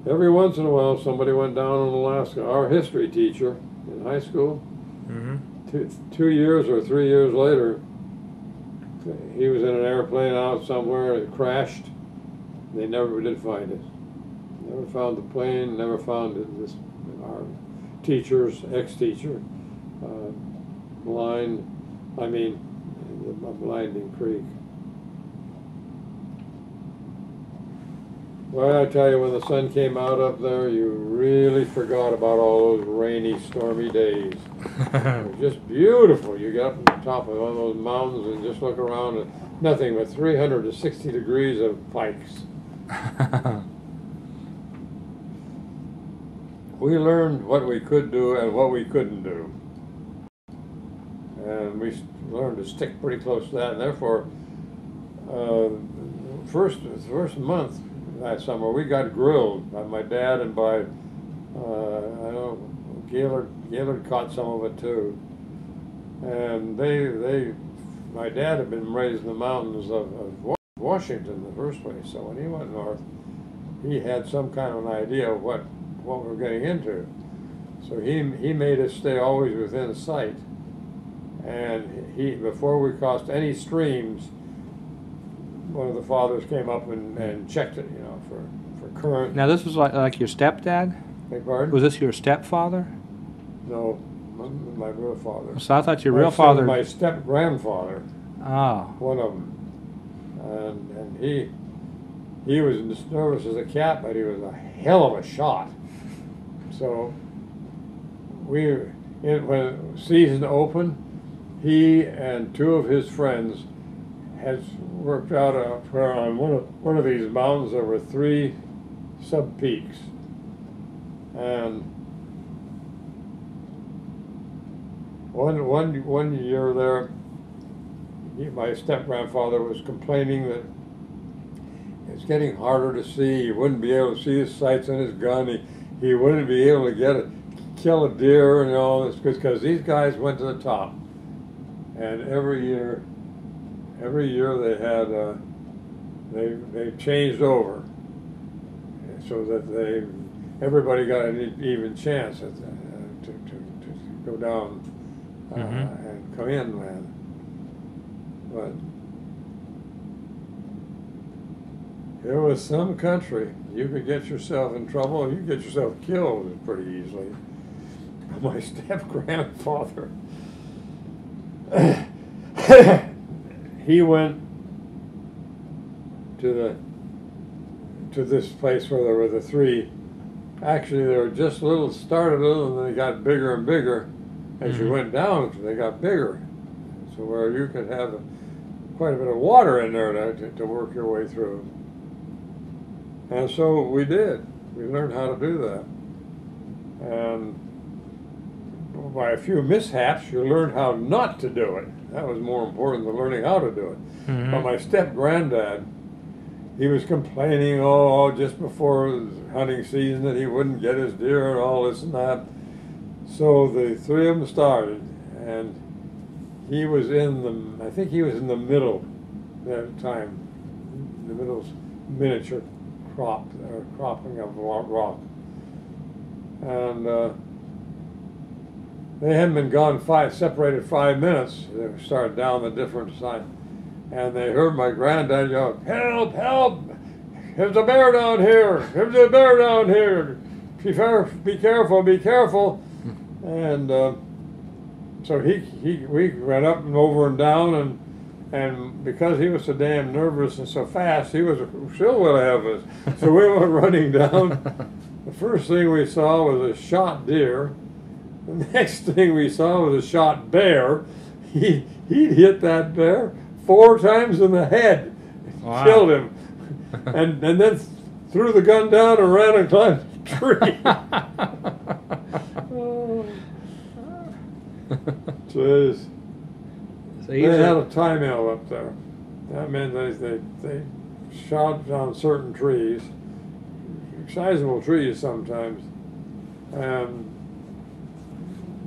every once in a while somebody went down in Alaska. Our history teacher in high school, two years or 3 years later, he was in an airplane out somewhere, it crashed. They never did find it. Never found the plane, never found it. This, our teacher's ex-teacher, blind, I mean, the Blinding Creek. Well, I tell you, when the sun came out up there, you really forgot about all those rainy, stormy days. It was just beautiful. You get up on the top of one of those mountains and just look around and nothing but 360 degrees of pikes. We learned what we could do and what we couldn't do. And we learned to stick pretty close to that. And therefore, first month that summer, we got grilled by my dad and by, I don't know, Gaylord caught some of it too. And my dad had been raised in the mountains of Washington in the first place. So when he went north, he had some kind of an idea of what we were getting into. So he made us stay always within sight. And before we crossed any streams, one of the fathers came up and checked it, you know, for current. Now this was like your stepdad? Beg pardon? Was this your stepfather? No, my real father. So I thought your real father. My step grandfather. Oh. One of them, and he was as nervous as a cat, but he was a hell of a shot. So when season opened, he and two of his friends had worked out where on one of these mountains there were 3 sub-peaks. And one year there, my step-grandfather was complaining that it's getting harder to see. He wouldn't be able to see his sights on his gun. He wouldn't be able to kill a deer and all this, because these guys went to the top. And every year they had they changed over so that everybody got an even chance to go down and come inland. But it was some country. You could get yourself in trouble. You could get yourself killed pretty easily. My step-grandfather, he went to this place where there were the 3. Actually, they were just started little, and then they got bigger and bigger. As you went down, they got bigger. So where you could have quite a bit of water in there to work your way through. And so we did. We learned how to do that. And by a few mishaps, you learned how not to do it. That was more important than learning how to do it. But my step-granddad, he was complaining, just before hunting season that he wouldn't get his deer and all this and that. So the 3 of them started, and he was I think he was in the middle that time, the middle miniature cropping of rock. And they hadn't been gone separated 5 minutes. They started down the different side. And they heard my granddad yell, "Help, help! There's a bear down here! There's a bear down here! Be careful, be careful!" And so we ran up and over and down, and because he was so damn nervous and so fast, he was still well ahead of us. So we went running down. The first thing we saw was a shot deer. The next thing we saw was a shot bear. He'd hit that bear 4 times in the head, wow. Killed him, and then threw the gun down and ran and climbed a tree. Jeez. So they had a tie mill up there. That meant they shot down certain trees, sizable trees sometimes, and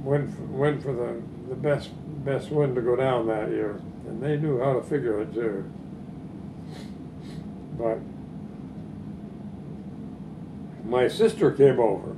went for the best one to go down that year. And they knew how to figure it too. But my sister came over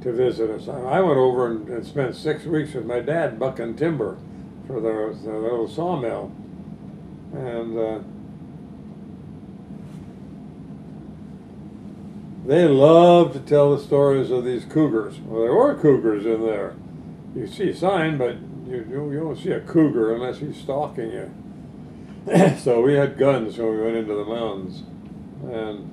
to visit us. I went over and spent 6 weeks with my dad bucking timber for the little sawmill. And they loved to tell the stories of these cougars. Well, there were cougars in there. You see a sign, but you don't see a cougar unless he's stalking you. So we had guns when we went into the mountains. And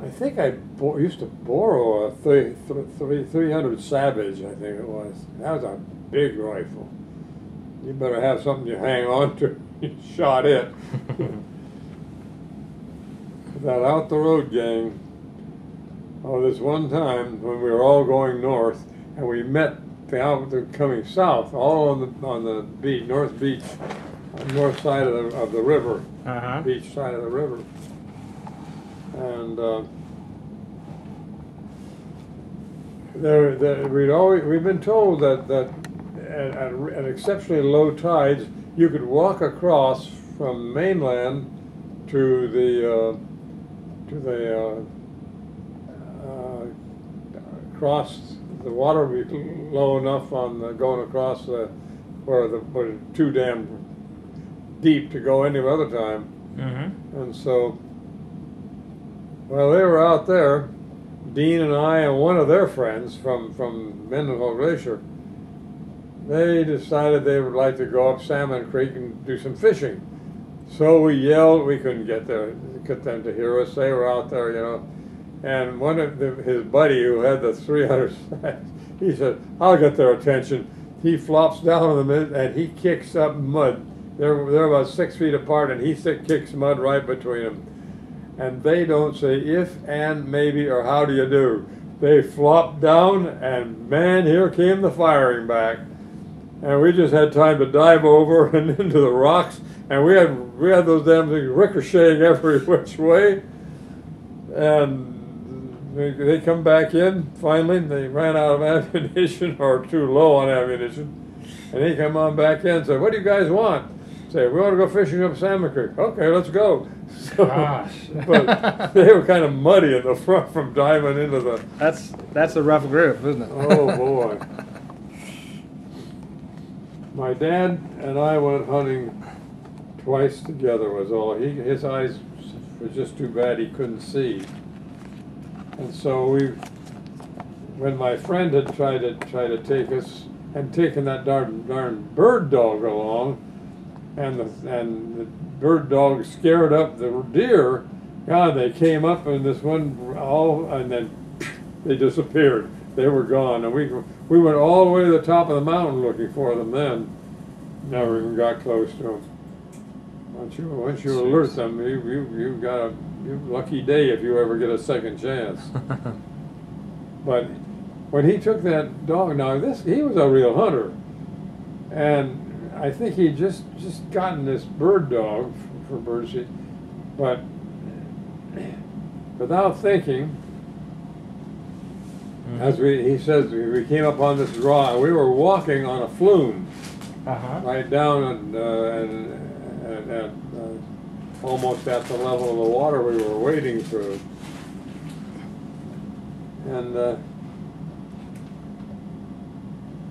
I think I used to borrow a 300 Savage, I think it was. That was a big rifle. You better have something you hang on to. You shot it. That out the road gang. Oh, this one time when we were all going north, and we met coming south, all on the beach, north beach, north side of the river, beach side of the river, and we've been told that at exceptionally low tides you could walk across from mainland to the across the water would be low enough on going across where it's too damn deep to go any other time. And so, well, they were out there, Dean and I and one of their friends from Mendenhall Glacier. They decided they would like to go up Salmon Creek and do some fishing. So we yelled. We couldn't get them to hear us. They were out there, you know. And one of his buddy who had the 300, he said, "I'll get their attention." He flops down in the mid and he kicks up mud. They're about 6 feet apart, and he kicks mud right between them. And they don't say if and maybe or how do you do. They flop down, and man, here came the firing back. And we just had time to dive over and into the rocks, and we had those damn things ricocheting every which way. And they come back in, finally, they ran out of ammunition or too low on ammunition. And they come on back in and say, "What do you guys want?" Say, "We want to go fishing up Salmon Creek." "Okay, let's go." So, Gosh. but they were kind of muddy in the front from diving into the... That's a rough group, isn't it? Oh, boy. My dad and I went hunting twice together was all. His eyes were just too bad he couldn't see. And so when my friend had tried to take us and taken that darn bird dog along, and the bird dog scared up the deer, God, they came up and this one and then they disappeared. They were gone, and we went all the way to the top of the mountain looking for them. Then never even got close to them. Once you alert them, you've got a lucky day if you ever get a second chance. But when he took that dog, now he was a real hunter, and I think he just gotten this bird dog for birdseed, but without thinking, as he says, we came up on this rock. We were walking on a flume, right down and almost at the level of the water we were wading through, and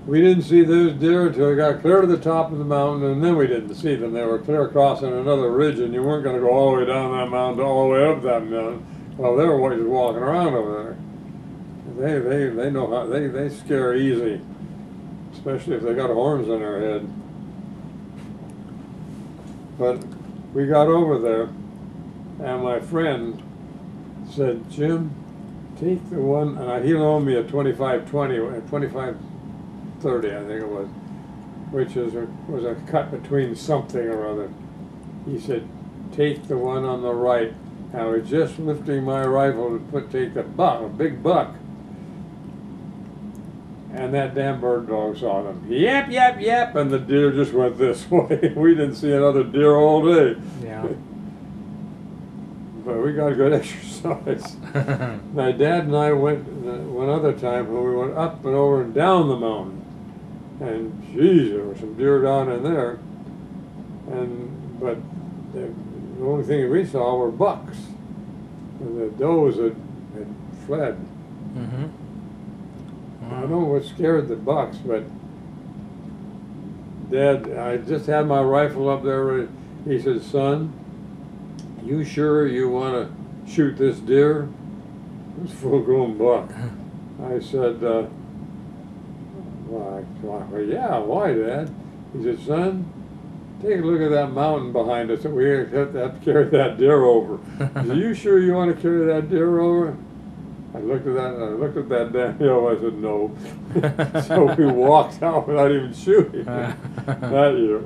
we didn't see those deer until we got clear to the top of the mountain, and then we didn't see them. They were clear crossing another ridge, and you weren't going to go all the way down that mountain, all the way up that mountain. Well, they were just walking around over there. They know how they scare easy, especially if they got horns on their head. But we got over there, and my friend said, "Jim, take the one," and he loaned me a 25-30, I think it was, which was a cut between something or other. He said, "Take the one on the right." And I was just lifting my rifle to take the buck, a big buck. And that damn bird dog saw them. Yap, yap, yap, and the deer just went this way. We didn't see another deer all day. Yeah. But we got good exercise. My dad and I went one other time when we went up and over and down the mountain. And geez, there were some deer down in there. But the only thing we saw were bucks. and the does had fled. Mm-hmm. I don't know what scared the bucks, but Dad, I just had my rifle up there ready. He said, "Son, you sure you want to shoot this deer?" It was a full-grown buck. I said, well, yeah, why, Dad? He said, "Son, take a look at that mountain behind us that we have to carry that deer over. He said, you sure you want to carry that deer over?" I looked at that and I looked at that damn hill. I said, "No." So we walked out without even shooting that year.